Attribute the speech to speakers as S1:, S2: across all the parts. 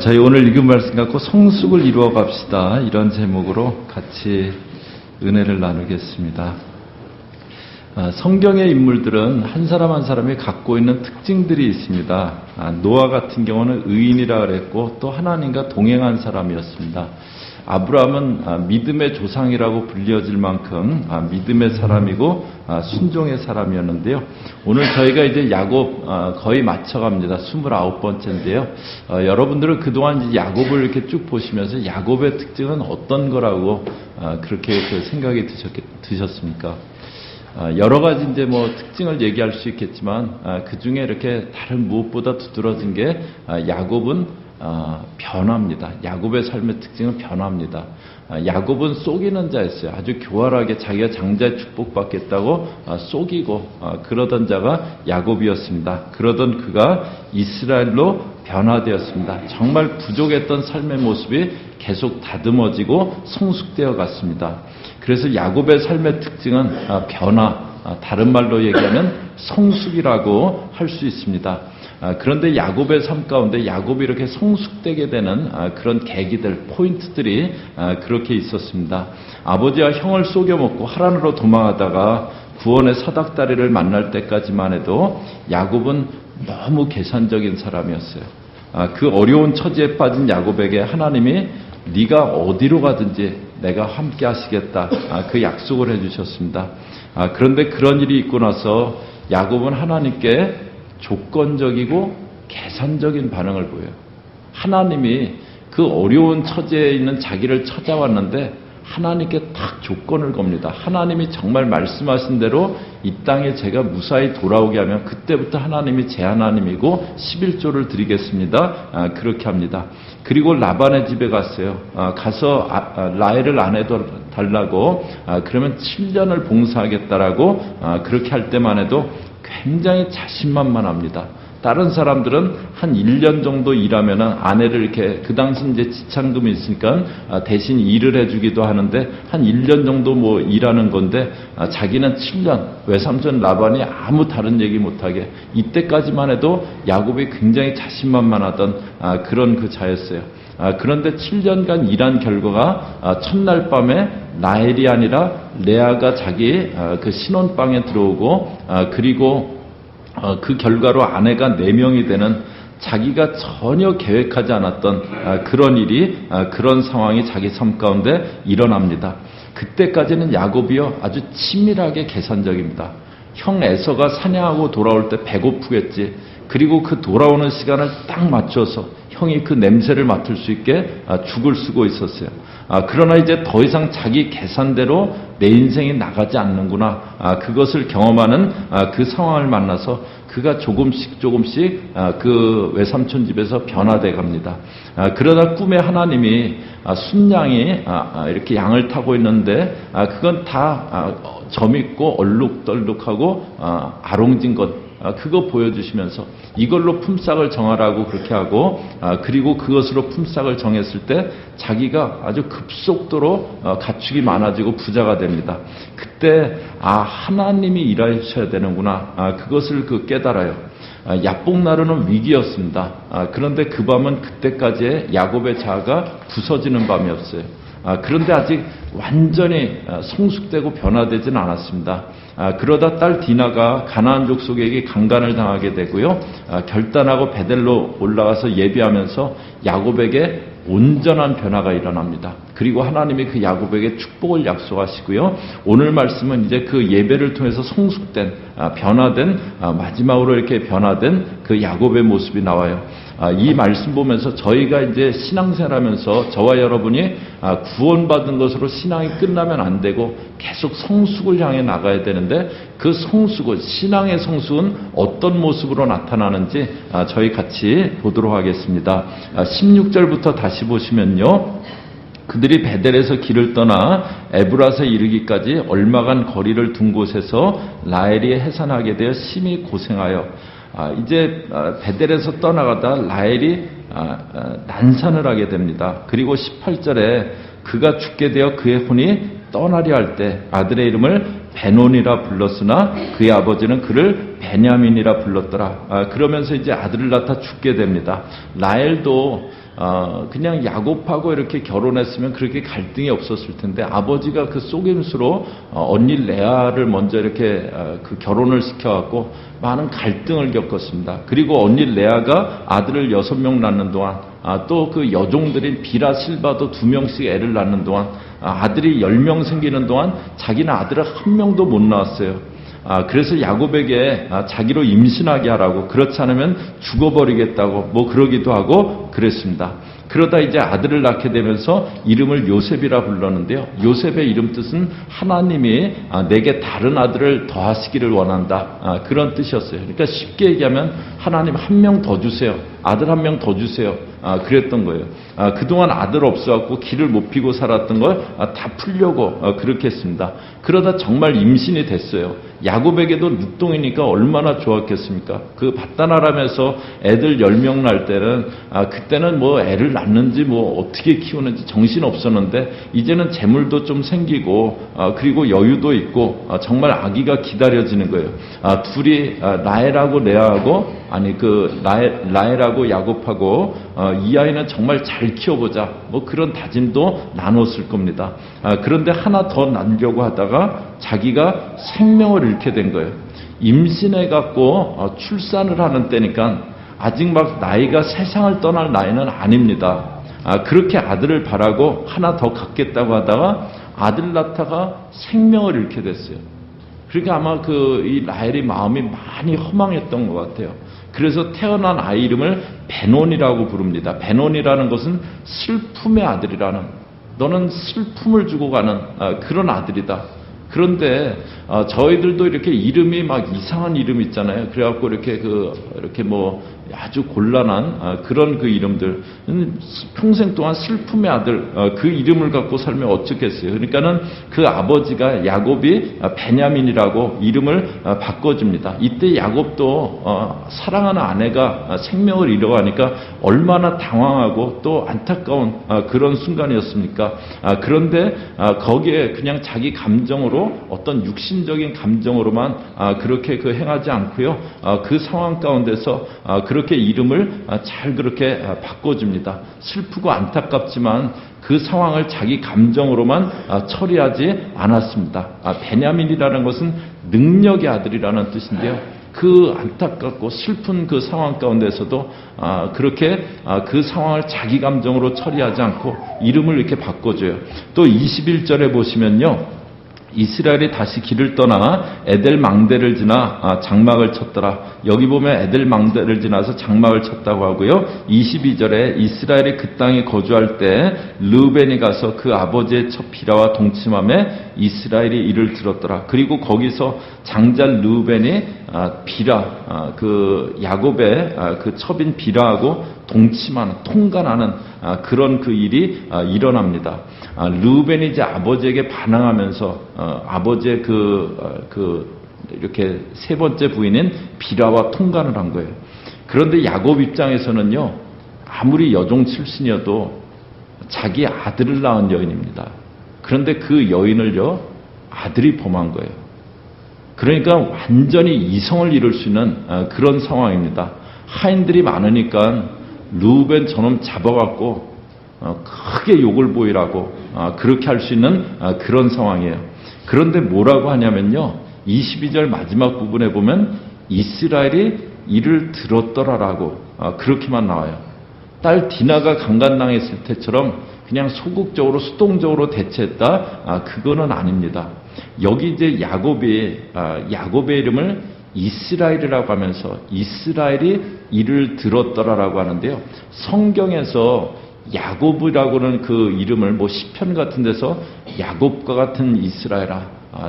S1: 저희 오늘 읽은 말씀 갖고 성숙을 이루어 갑시다. 이런 제목으로 같이 은혜를 나누겠습니다. 성경의 인물들은 한 사람 한 사람이 갖고 있는 특징들이 있습니다. 노아 같은 경우는 의인이라 그랬고 또 하나님과 동행한 사람이었습니다. 아브라함은 믿음의 조상이라고 불려질 만큼 믿음의 사람이고 순종의 사람이었는데요. 오늘 저희가 이제 야곱 거의 맞춰갑니다. 29번째인데요. 여러분들은 그동안 이제 야곱을 이렇게 쭉 보시면서 야곱의 특징은 어떤 거라고 그렇게 생각이 드셨습니까? 여러 가지 이제 특징을 얘기할 수 있겠지만 그 중에 이렇게 다른 무엇보다 두드러진 게 야곱은 변화입니다. 야곱의 삶의 특징은 변화입니다. 야곱은 속이는 자였어요. 아주 교활하게 자기가 장자의 축복받겠다고 속이고 그러던 자가 야곱이었습니다. 그러던 그가 이스라엘로 변화되었습니다. 정말 부족했던 삶의 모습이 계속 다듬어지고 성숙되어 갔습니다. 그래서 야곱의 삶의 특징은 변화, 다른 말로 얘기하면 성숙이라고 할 수 있습니다. 그런데 야곱의 삶 가운데 야곱이 이렇게 성숙되게 되는 그런 계기들, 포인트들이 그렇게 있었습니다. 아버지와 형을 속여먹고 하란으로 도망하다가 구원의 사닥다리를 만날 때까지만 해도 야곱은 너무 계산적인 사람이었어요. 그 어려운 처지에 빠진 야곱에게 하나님이 네가 어디로 가든지 내가 함께 하시겠다, 그 약속을 해주셨습니다. 그런데 그런 일이 있고 나서 야곱은 하나님께 조건적이고 계산적인 반응을 보여요. 하나님이 그 어려운 처지에 있는 자기를 찾아왔는데 하나님께 딱 조건을 겁니다. 하나님이 정말 말씀하신 대로 이 땅에 제가 무사히 돌아오게 하면 그때부터 하나님이 제 하나님이고 11조를 드리겠습니다. 그렇게 합니다. 그리고 라반의 집에 갔어요. 가서 라헬을 아내 달라고 그러면 7년을 봉사하겠다라고 그렇게 할 때만 해도 굉장히 자신만만합니다. 다른 사람들은 한 1년 정도 일하면 아내를 이렇게, 그 당시 이제 지참금이 있으니까 대신 일을 해주기도 하는데 한 1년 정도 일하는 건데 자기는 7년, 외삼촌 라반이 아무 다른 얘기 못하게, 이때까지만 해도 야곱이 굉장히 자신만만하던 그런 그 자였어요. 그런데 7년간 일한 결과가 첫날 밤에 라헬이 아니라 레아가 자기 그 신혼방에 들어오고 그리고 그 결과로 아내가 4명이 되는 자기가 전혀 계획하지 않았던 그런 일이, 그런 상황이 자기 삶 가운데 일어납니다. 그때까지는 야곱이요 아주 치밀하게 계산적입니다. 형 에서가 사냥하고 돌아올 때 배고프겠지. 그리고 그 돌아오는 시간을 딱 맞춰서 형이 그 냄새를 맡을 수 있게 죽을 쓰고 있었어요. 그러나 이제 더 이상 자기 계산대로 내 인생이 나가지 않는구나. 그것을 경험하는 그 상황을 만나서 그가 조금씩 그 외삼촌 집에서 변화돼 갑니다. 그러다 꿈에 하나님이 순양이 이렇게 양을 타고 있는데 그건 다 점 있고 얼룩덜룩하고 아롱진 것, 그거 보여주시면서 이걸로 품삯을 정하라고 그렇게 하고 그리고 그것으로 품삯을 정했을 때 자기가 아주 급속도로 가축이 많아지고 부자가 됩니다. 그때 하나님이 일하셔야 되는구나, 그것을 깨달아요. 야복 나르는 위기였습니다. 그런데 그 밤은 그때까지의 야곱의 자아가 부서지는 밤이었어요. 그런데 아직 완전히 성숙되고 변화되지는 않았습니다. 그러다 딸 디나가 가나안 족속에게 강간을 당하게 되고요. 결단하고 베델로 올라가서 예비하면서 야곱에게 온전한 변화가 일어납니다. 그리고 하나님이 그 야곱에게 축복을 약속하시고요. 오늘 말씀은 이제 그 예배를 통해서 성숙된, 변화된, 마지막으로 이렇게 변화된 그 야곱의 모습이 나와요. 이 말씀 보면서 저희가 이제 신앙생활하면서 저와 여러분이 구원받은 것으로 신앙이 끝나면 안 되고 계속 성숙을 향해 나가야 되는데, 그 성숙은, 신앙의 성숙은 어떤 모습으로 나타나는지 저희 같이 보도록 하겠습니다. 16절부터 다시 보시면요. 그들이 베델에서 길을 떠나 에브라스에 이르기까지 얼마간 거리를 둔 곳에서 라헬이 해산하게 되어 심히 고생하여 이제 베델에서 떠나가다 라헬이 난산을 하게 됩니다. 그리고 18절에 그가 죽게 되어 그의 혼이 떠나려 할 때 아들의 이름을 베논이라 불렀으나 그의 아버지는 그를 베냐민이라 불렀더라. 그러면서 이제 아들을 낳다 죽게 됩니다. 라헬도 그냥 야곱하고 이렇게 결혼했으면 그렇게 갈등이 없었을 텐데 아버지가 그 속임수로 언니 레아를 먼저 이렇게 그 결혼을 시켜갖고 많은 갈등을 겪었습니다. 그리고 언니 레아가 아들을 6명 낳는 동안 또 그 여종들인 비라 실바도 2명씩 애를 낳는 동안 아들이 10명 생기는 동안 자기는 아들을 1명도 못 낳았어요. 그래서 야곱에게 자기로 임신하게 하라고, 그렇지 않으면 죽어버리겠다고 뭐 그러기도 하고 그랬습니다. 그러다 이제 아들을 낳게 되면서 이름을 요셉이라 불렀는데요. 요셉의 이름 뜻은 하나님이 내게 다른 아들을 더하시기를 원한다, 그런 뜻이었어요. 그러니까 쉽게 얘기하면 하나님 1명 더 주세요, 아들 1명 더 주세요, 그랬던 거예요. 그동안 아들 없어갖고 길을 못 피고 살았던 걸 다 풀려고 그렇게 했습니다. 그러다 정말 임신이 됐어요. 야곱에게도 늦둥이니까 얼마나 좋았겠습니까? 그 밧단아람에서 애들 10명 낳을 때는 그때는 뭐 애를 낳는지 뭐 어떻게 키우는지 정신 없었는데 이제는 재물도 좀 생기고 그리고 여유도 있고 정말 아기가 기다려지는 거예요. 둘이 라헬하고 레아하고 라헬하고 야곱하고 이 아이는 정말 잘 키워보자, 뭐 그런 다짐도 나눴을 겁니다. 그런데 하나 더 낳으려고 하다가 자기가 생명을 잃게 된 거예요. 임신해갖고 출산을 하는 때니까 아직 막 나이가 세상을 떠날 나이는 아닙니다. 그렇게 아들을 바라고 하나 더 갖겠다고 하다가 아들 낳다가 생명을 잃게 됐어요. 그러니까 아마 이 라헬이 마음이 많이 허망했던 것 같아요. 그래서 태어난 아이 이름을 베논이라고 부릅니다. 베논이라는 것은 슬픔의 아들이라는, 너는 슬픔을 주고 가는 그런 아들이다. 그런데 저희들도 이렇게 이름이 막 이상한 이름 있잖아요. 그래갖고 이렇게 뭐 아주 곤란한 그런 그 이름들, 평생 동안 슬픔의 아들 그 이름을 갖고 살면 어쩌겠어요. 그러니까는 그 아버지가 야곱이 베냐민이라고 이름을 바꿔줍니다. 이때 야곱도 사랑하는 아내가 생명을 잃어가니까 얼마나 당황하고 또 안타까운 그런 순간이었습니까? 그런데 거기에 그냥 자기 감정으로, 어떤 육신적인 감정으로만 그렇게 행하지 않고요. 그 상황 가운데서 그렇게 이름을 잘 그렇게 바꿔줍니다. 슬프고 안타깝지만 그 상황을 자기 감정으로만 처리하지 않았습니다. 베냐민이라는 것은 능력의 아들이라는 뜻인데요. 그 안타깝고 슬픈 그 상황 가운데서도 그렇게 그 상황을 자기 감정으로 처리하지 않고 이름을 이렇게 바꿔줘요. 또 21절에 보시면요. 이스라엘이 다시 길을 떠나 에델 망대를 지나 장막을 쳤더라. 여기 보면 에델 망대를 지나서 장막을 쳤다고 하고요. 22절에 이스라엘이 그 땅에 거주할 때 르우벤이 가서 그 아버지의 첩 비라와 동침함에 이스라엘이 이를 들었더라. 그리고 거기서 장자 르우벤이 비라, 그 야곱의 그 첩인 비라하고 동침하는, 통간하는 그런 그 일이 일어납니다. 르우벤이 이제 아버지에게 반항하면서 아버지의 이렇게 세 번째 부인인 비라와 통간을 한 거예요. 그런데 야곱 입장에서는요, 아무리 여종 출신이어도 자기 아들을 낳은 여인입니다. 그런데 그 여인을요, 아들이 범한 거예요. 그러니까 완전히 이성을 잃을 수 있는 그런 상황입니다. 하인들이 많으니까 르우벤 저놈 잡아갖고 크게 욕을 보이라고 그렇게 할 수 있는 그런 상황이에요. 그런데 뭐라고 하냐면요, 22절 마지막 부분에 보면 이스라엘이 이를 들었더라라고 그렇게만 나와요. 딸 디나가 강간당했을 때처럼 그냥 소극적으로 수동적으로 대처했다, 그거는 아닙니다. 여기 이제 야곱의 이름을 이스라엘이라고 하면서 이스라엘이 이를 들었더라라고 하는데요. 성경에서 야곱이라고는 그 이름을 뭐 시편 같은 데서 야곱과 같은 이스라엘아,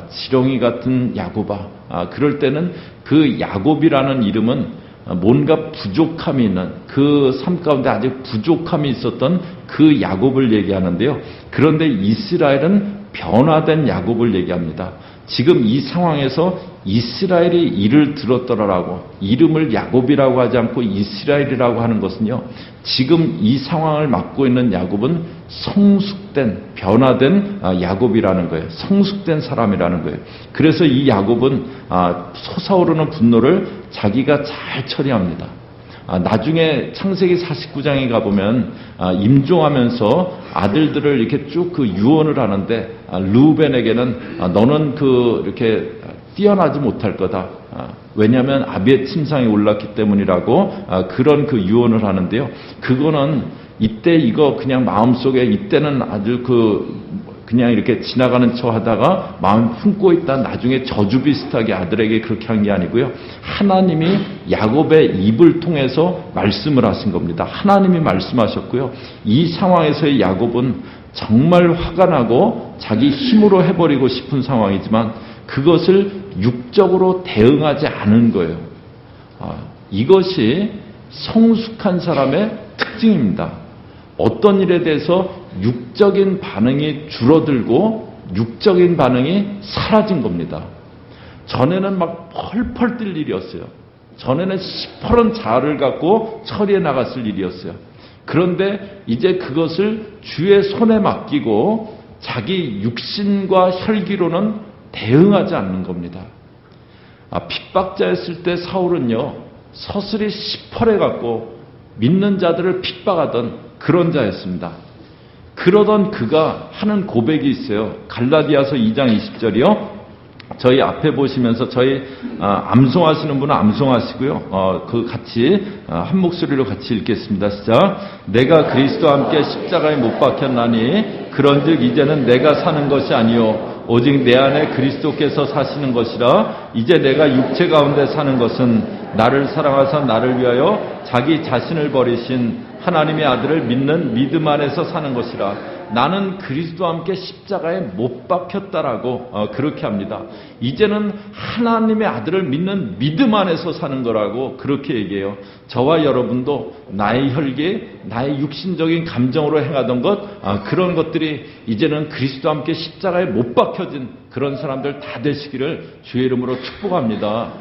S1: 지렁이 같은 야곱아, 그럴 때는 그 야곱이라는 이름은 뭔가 부족함이 있는, 그 삶 가운데 아직 부족함이 있었던 그 야곱을 얘기하는데요. 그런데 이스라엘은 변화된 야곱을 얘기합니다. 지금 이 상황에서 이스라엘이 이를 들었더라라고 이름을 야곱이라고 하지 않고 이스라엘이라고 하는 것은요, 지금 이 상황을 맡고 있는 야곱은 성숙된, 변화된 야곱이라는 거예요. 성숙된 사람이라는 거예요. 그래서 이 야곱은 솟아오르는 분노를 자기가 잘 처리합니다. 나중에 창세기 49장에 가보면 임종하면서 아들들을 이렇게 쭉 그 유언을 하는데 르우벤에게는 너는 이렇게 뛰어나지 못할 거다. 왜냐하면 아비의 침상이 올랐기 때문이라고 그런 그 유언을 하는데요. 그거는 이때 이거 그냥 마음속에 이때는 아주 그냥 이렇게 지나가는 척 하다가 마음 품고 있다. 나중에 저주 비슷하게 아들에게 그렇게 한 게 아니고요. 하나님이 야곱의 입을 통해서 말씀을 하신 겁니다. 하나님이 말씀하셨고요. 이 상황에서의 야곱은 정말 화가 나고 자기 힘으로 해버리고 싶은 상황이지만 그것을 육적으로 대응하지 않은 거예요. 이것이 성숙한 사람의 특징입니다. 어떤 일에 대해서 육적인 반응이 줄어들고 육적인 반응이 사라진 겁니다. 전에는 막 펄펄 뛸 일이었어요. 전에는 시퍼런 자아를 갖고 처리해 나갔을 일이었어요. 그런데 이제 그것을 주의 손에 맡기고 자기 육신과 혈기로는 대응하지 않는 겁니다. 핍박자였을 때 사울은요, 서슬이 시퍼래 갖고 믿는 자들을 핍박하던 그런 자였습니다. 그러던 그가 하는 고백이 있어요. 갈라디아서 2장 20절이요. 저희 앞에 보시면서 저희 암송하시는 분은 암송하시고요. 그 같이 한 목소리로 같이 읽겠습니다. 시작. 내가 그리스도와 함께 십자가에 못 박혔나니 그런즉 이제는 내가 사는 것이 아니요 오직 내 안에 그리스도께서 사시는 것이라. 이제 내가 육체 가운데 사는 것은 나를 사랑하사 나를 위하여 자기 자신을 버리신 하나님의 아들을 믿는 믿음 안에서 사는 것이라. 나는 그리스도와 함께 십자가에 못 박혔다라고 그렇게 합니다. 이제는 하나님의 아들을 믿는 믿음 안에서 사는 거라고 그렇게 얘기해요. 저와 여러분도 나의 혈기, 나의 육신적인 감정으로 행하던 그런 것들이 이제는 그리스도와 함께 십자가에 못 박혀진 그런 사람들 다 되시기를 주의 이름으로 축복합니다.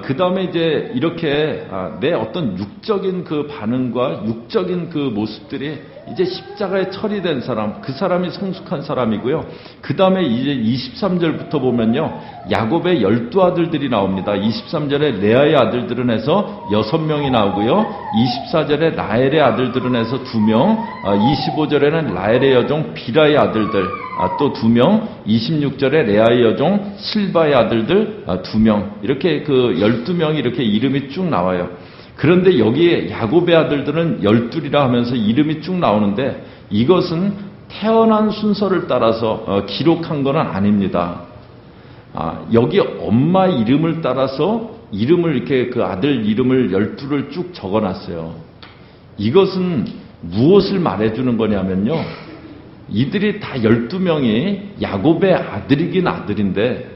S1: 그 다음에 이제 이렇게 내 어떤 육적인 그 반응과 육적인 그 모습들이 이제 십자가에 처리된 사람, 그 사람이 성숙한 사람이고요. 그 다음에 이제 23절부터 보면요, 야곱의 12아들들이 나옵니다. 23절에 레아의 아들들은 해서 6명이 나오고요. 24절에 라헬의 아들들은 해서 2명, 25절에는 라헬의 여종 비라의 아들들 또 2명, 26절에 레아의 여종 실바의 아들들 2명, 이렇게 그 12명이 이렇게 이름이 쭉 나와요. 그런데 여기에 야곱의 아들들은 12이라 하면서 이름이 쭉 나오는데 이것은 태어난 순서를 따라서 기록한 건 아닙니다. 여기 엄마 이름을 따라서 이름을 이렇게 그 아들 이름을 12를 쭉 적어놨어요. 이것은 무엇을 말해주는 거냐면요, 이들이 다 12명이 야곱의 아들이긴 아들인데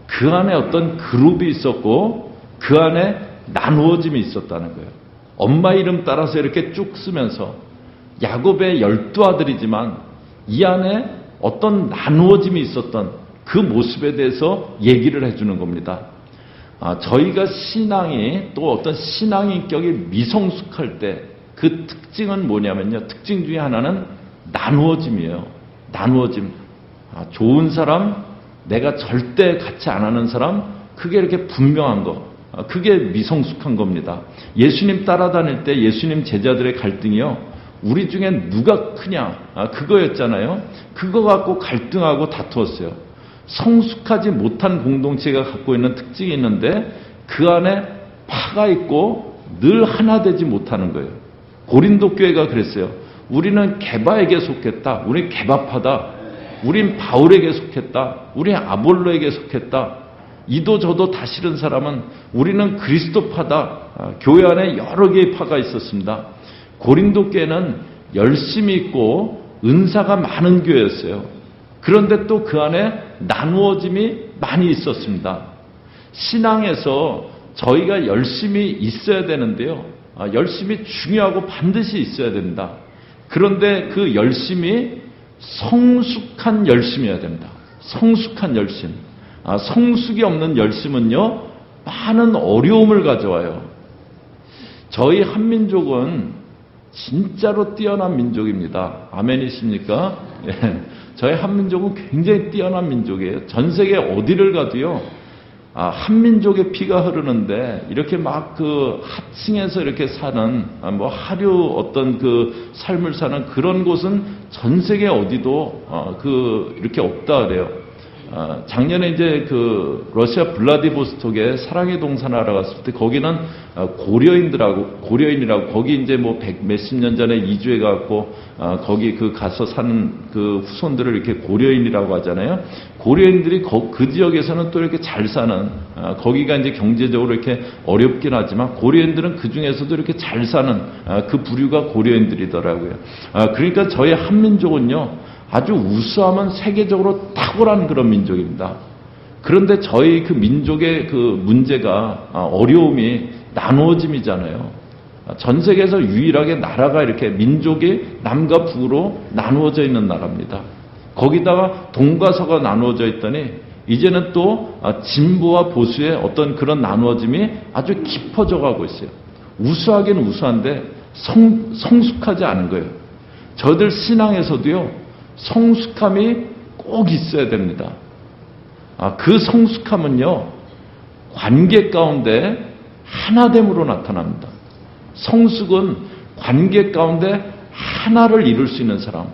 S1: 그 안에 어떤 그룹이 있었고 그 안에 나누어짐이 있었다는 거예요. 엄마 이름 따라서 이렇게 쭉 쓰면서 야곱의 12아들이지만 이 안에 어떤 나누어짐이 있었던 그 모습에 대해서 얘기를 해주는 겁니다. 저희가 신앙이 또 어떤 신앙 인격이 미성숙할 때 그 특징은 뭐냐면요, 특징 중에 하나는 나누어짐이에요. 나누어짐. 좋은 사람, 내가 절대 같이 안 하는 사람, 그게 이렇게 분명한 거. 그게 미성숙한 겁니다. 예수님 따라다닐 때 예수님 제자들의 갈등이요, 우리 중에 누가 크냐, 그거였잖아요. 그거 갖고 갈등하고 다투었어요. 성숙하지 못한 공동체가 갖고 있는 특징이 있는데 그 안에 파가 있고 늘 하나 되지 못하는 거예요. 고린도 교회가 그랬어요. 우리는 게바에게 속했다. 우린 게바파다. 우린 바울에게 속했다. 우린 아볼로에게 속했다. 이도 저도 다 싫은 사람은 우리는 그리스도파다. 교회 안에 여러 개의 파가 있었습니다. 고린도 교회는 열심히 있고 은사가 많은 교회였어요. 그런데 또 그 안에 나누어짐이 많이 있었습니다. 신앙에서 저희가 열심히 있어야 되는데요, 열심히 중요하고 반드시 있어야 됩니다. 그런데 그 열심이 성숙한 열심이어야 됩니다. 성숙한 열심. 성숙이 없는 열심은요, 많은 어려움을 가져와요. 저희 한민족은 진짜로 뛰어난 민족입니다. 아멘이십니까? 예. 저희 한민족은 굉장히 뛰어난 민족이에요. 전 세계 어디를 가도요, 한민족의 피가 흐르는데 이렇게 막 그 하층에서 이렇게 사는 뭐 하류 어떤 그 삶을 사는 그런 곳은 전 세계 어디도 이렇게 없다 그래요. 작년에 이제 그 러시아 블라디보스톡에 사랑의 동산하러 갔을 때 거기는 고려인이라고 거기 이제 뭐 몇십 년 전에 이주해 갖고 거기 그 가서 사는 그 후손들을 이렇게 고려인이라고 하잖아요. 고려인들이 그 지역에서는 또 이렇게 잘 사는 거기가 이제 경제적으로 이렇게 어렵긴 하지만 고려인들은 그 중에서도 이렇게 잘 사는 그 부류가 고려인들이더라고요. 그러니까 저희 한민족은요. 아주 우수하면 세계적으로 탁월한 그런 민족입니다. 그런데 저희 그 민족의 그 문제가 어려움이 나누어짐이잖아요. 전 세계에서 유일하게 나라가 이렇게 민족이 남과 북으로 나누어져 있는 나라입니다. 거기다가 동과 서가 나누어져 있더니 이제는 또 진보와 보수의 어떤 그런 나누어짐이 아주 깊어져 가고 있어요. 우수하긴 우수한데 성숙하지 않은 거예요. 저들 신앙에서도요. 성숙함이 꼭 있어야 됩니다. 그 성숙함은요, 관계 가운데 하나됨으로 나타납니다. 성숙은 관계 가운데 하나를 이룰 수 있는 사람,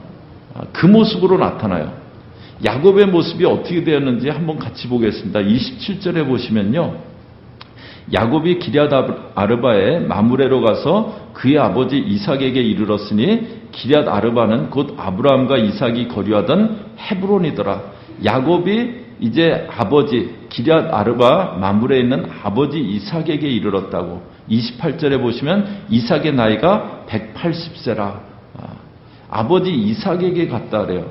S1: 그 모습으로 나타나요. 야곱의 모습이 어떻게 되었는지 한번 같이 보겠습니다. 27절에 보시면요. 야곱이 기럇 아르바에 마므레로 가서 그의 아버지 이삭에게 이르렀으니 기럇 아르바는 곧 아브라함과 이삭이 거류하던 헤브론이더라. 야곱이 이제 아버지 기럇 아르바 마므레에 있는 아버지 이삭에게 이르렀다고. 28절에 보시면 이삭의 나이가 180세라. 아버지 이삭에게 갔다 그래요.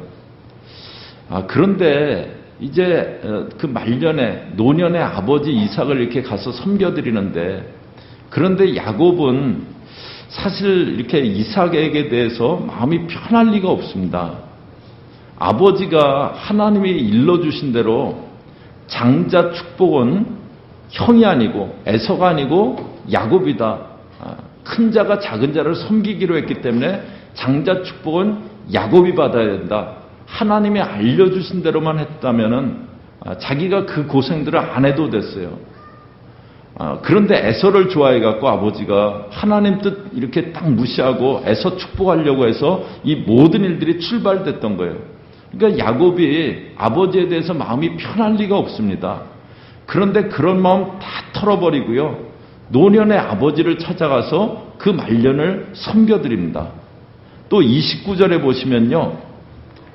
S1: 그런데 이제 그 말년에 노년에 아버지 이삭을 이렇게 가서 섬겨드리는데 그런데 야곱은 사실 이렇게 이삭에게 대해서 마음이 편할 리가 없습니다. 아버지가 하나님이 일러주신 대로 장자 축복은 형이 아니고 에서가 아니고 야곱이다. 큰 자가 작은 자를 섬기기로 했기 때문에 장자 축복은 야곱이 받아야 된다. 하나님이 알려주신 대로만 했다면은 자기가 그 고생들을 안 해도 됐어요. 그런데 에서를 좋아해갖고 아버지가 하나님 뜻 이렇게 딱 무시하고 에서 축복하려고 해서 이 모든 일들이 출발됐던 거예요. 그러니까 야곱이 아버지에 대해서 마음이 편할 리가 없습니다. 그런데 그런 마음 다 털어버리고요. 노년의 아버지를 찾아가서 그 말년을 섬겨드립니다. 또 29절에 보시면요.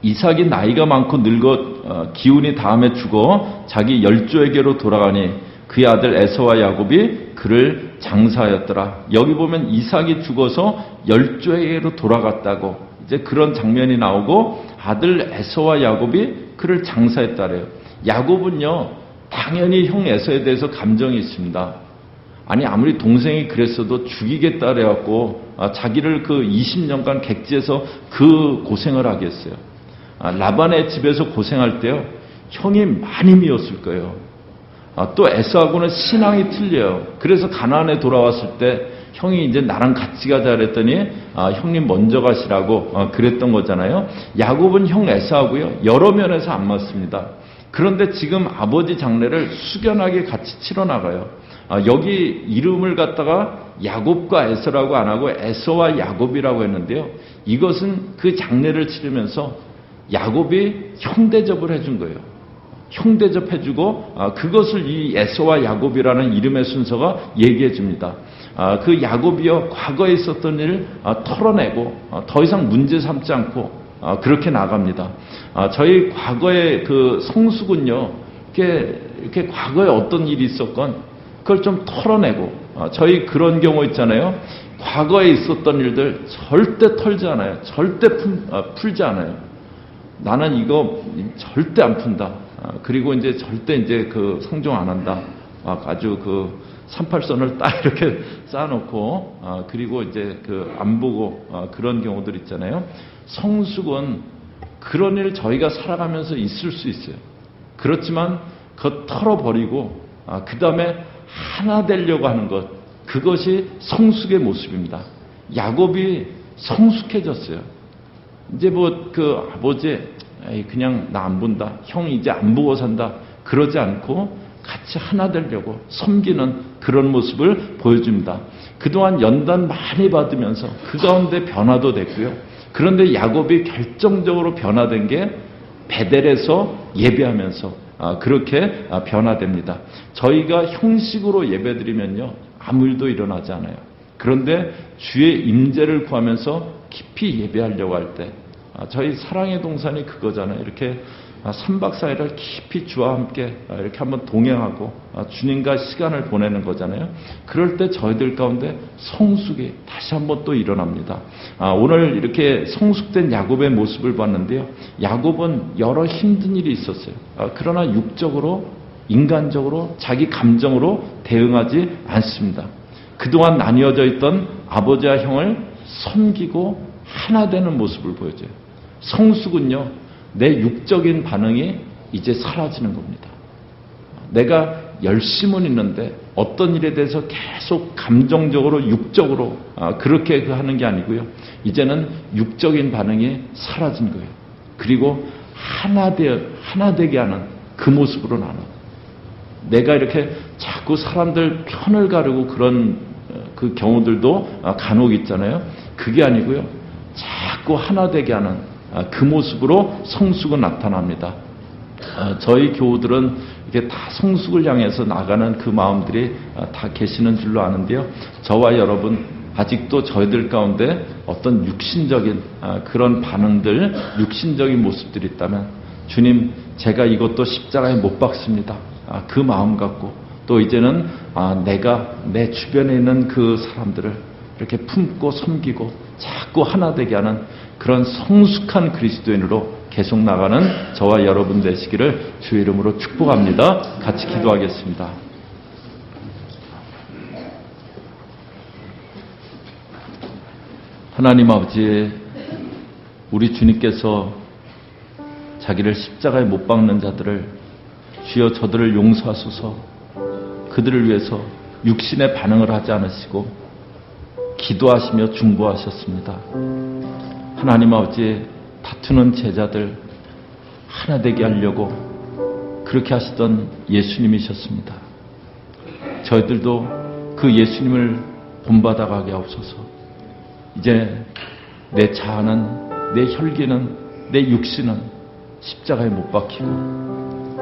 S1: 이삭이 나이가 많고 늙어 기운이 다음에 죽어 자기 열조에게로 돌아가니 그의 아들 에서와 야곱이 그를 장사하였더라. 여기 보면 이삭이 죽어서 열조에게로 돌아갔다고 이제 그런 장면이 나오고 아들 에서와 야곱이 그를 장사했다래요. 야곱은요 당연히 형 에서에 대해서 감정이 있습니다. 아니 아무리 동생이 그랬어도 죽이겠다 그래갖고 자기를 그 20년간 객지에서 그 고생을 하겠어요. 라반의 집에서 고생할 때요 형이 많이 미웠을 거예요. 또 에서하고는 신앙이 틀려요. 그래서 가나안에 돌아왔을 때 형이 이제 나랑 같이 가자 그랬더니 형님 먼저 가시라고 그랬던 거잖아요. 야곱은 형 에서하고요 여러 면에서 안 맞습니다. 그런데 지금 아버지 장례를 숙연하게 같이 치러나가요. 여기 이름을 갖다가 야곱과 에서라고 안 하고 에서와 야곱이라고 했는데요. 이것은 그 장례를 치르면서 야곱이 형 대접을 해준 거예요. 형 대접해주고 그것을 이 에서와 야곱이라는 이름의 순서가 얘기해 줍니다. 그 야곱이요 과거에 있었던 일을 털어내고 더 이상 문제 삼지 않고 그렇게 나갑니다. 저희 과거의 그 성숙은요 이렇게 과거에 어떤 일이 있었건 그걸 좀 털어내고 저희 그런 경우 있잖아요. 과거에 있었던 일들 절대 털지 않아요. 절대 풀지 않아요. 나는 이거 절대 안 푼다. 그리고 이제 절대 이제 그 상종 안 한다. 아주 그 38선을 딱 이렇게 쌓아놓고 그리고 이제 그 안 보고 그런 경우들 있잖아요. 성숙은 그런 일 저희가 살아가면서 있을 수 있어요. 그렇지만 그거 털어버리고 그 다음에 하나 되려고 하는 것 그것이 성숙의 모습입니다. 야곱이 성숙해졌어요. 이제 뭐 그 아버지 그냥 나 안 본다. 형 이제 안 보고 산다. 그러지 않고 같이 하나 되려고 섬기는 그런 모습을 보여줍니다. 그동안 연단 많이 받으면서 그 가운데 변화도 됐고요. 그런데 야곱이 결정적으로 변화된 게 베델에서 예배하면서 그렇게 변화됩니다. 저희가 형식으로 예배드리면요, 아무 일도 일어나지 않아요. 그런데 주의 임재를 구하면서 깊이 예배하려고 할 때, 저희 사랑의 동산이 그거잖아요. 이렇게 3박 4일을 깊이 주와 함께 이렇게 한번 동행하고 주님과 시간을 보내는 거잖아요. 그럴 때 저희들 가운데 성숙이 다시 한번 또 일어납니다. 오늘 이렇게 성숙된 야곱의 모습을 봤는데요. 야곱은 여러 힘든 일이 있었어요. 그러나 육적으로, 인간적으로, 자기 감정으로 대응하지 않습니다. 그동안 나뉘어져 있던 아버지와 형을 섬기고 하나 되는 모습을 보여줘요. 성숙은요, 내 육적인 반응이 이제 사라지는 겁니다. 내가 열심은 있는데 어떤 일에 대해서 계속 감정적으로, 육적으로 그렇게 하는 게 아니고요. 이제는 육적인 반응이 사라진 거예요. 그리고 하나 되게 하는 그 모습으로 나눠. 내가 이렇게 자꾸 사람들 편을 가르고 그런 그 경우들도 간혹 있잖아요. 그게 아니고요. 자꾸 하나 되게 하는 그 모습으로 성숙은 나타납니다. 저희 교우들은 이게 다 성숙을 향해서 나가는 그 마음들이 다 계시는 줄로 아는데요. 저와 여러분 아직도 저희들 가운데 어떤 육신적인 그런 반응들, 육신적인 모습들이 있다면 주님, 제가 이것도 십자가에 못 박습니다. 그 마음 갖고 또 이제는 내가 내 주변에 있는 그 사람들을 이렇게 품고 섬기고 자꾸 하나 되게 하는 그런 성숙한 그리스도인으로 계속 나가는 저와 여러분 되시기를 주의 이름으로 축복합니다. 같이 기도하겠습니다. 하나님 아버지, 우리 주님께서 자기를 십자가에 못 박는 자들을 주여 저들을 용서하소서, 그들을 위해서 육신의 반응을 하지 않으시고 기도하시며 중보하셨습니다. 하나님 아버지, 다투는 제자들 하나 되게 하려고 그렇게 하시던 예수님이셨습니다. 저희들도 그 예수님을 본받아가게 하옵소서. 이제 내 자아는, 내 혈기는, 내 육신은 십자가에 못 박히고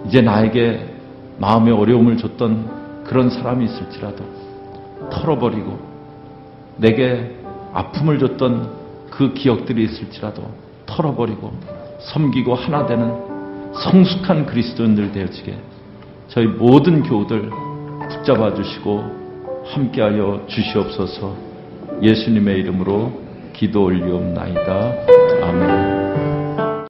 S1: 이제 나에게 마음의 어려움을 줬던 그런 사람이 있을지라도 털어버리고 내게 아픔을 줬던 그 기억들이 있을지라도 털어버리고 섬기고 하나 되는 성숙한 그리스도인들 되어지게 저희 모든 교우들 붙잡아 주시고 함께하여 주시옵소서. 예수님의 이름으로 기도 올리옵나이다. 아멘.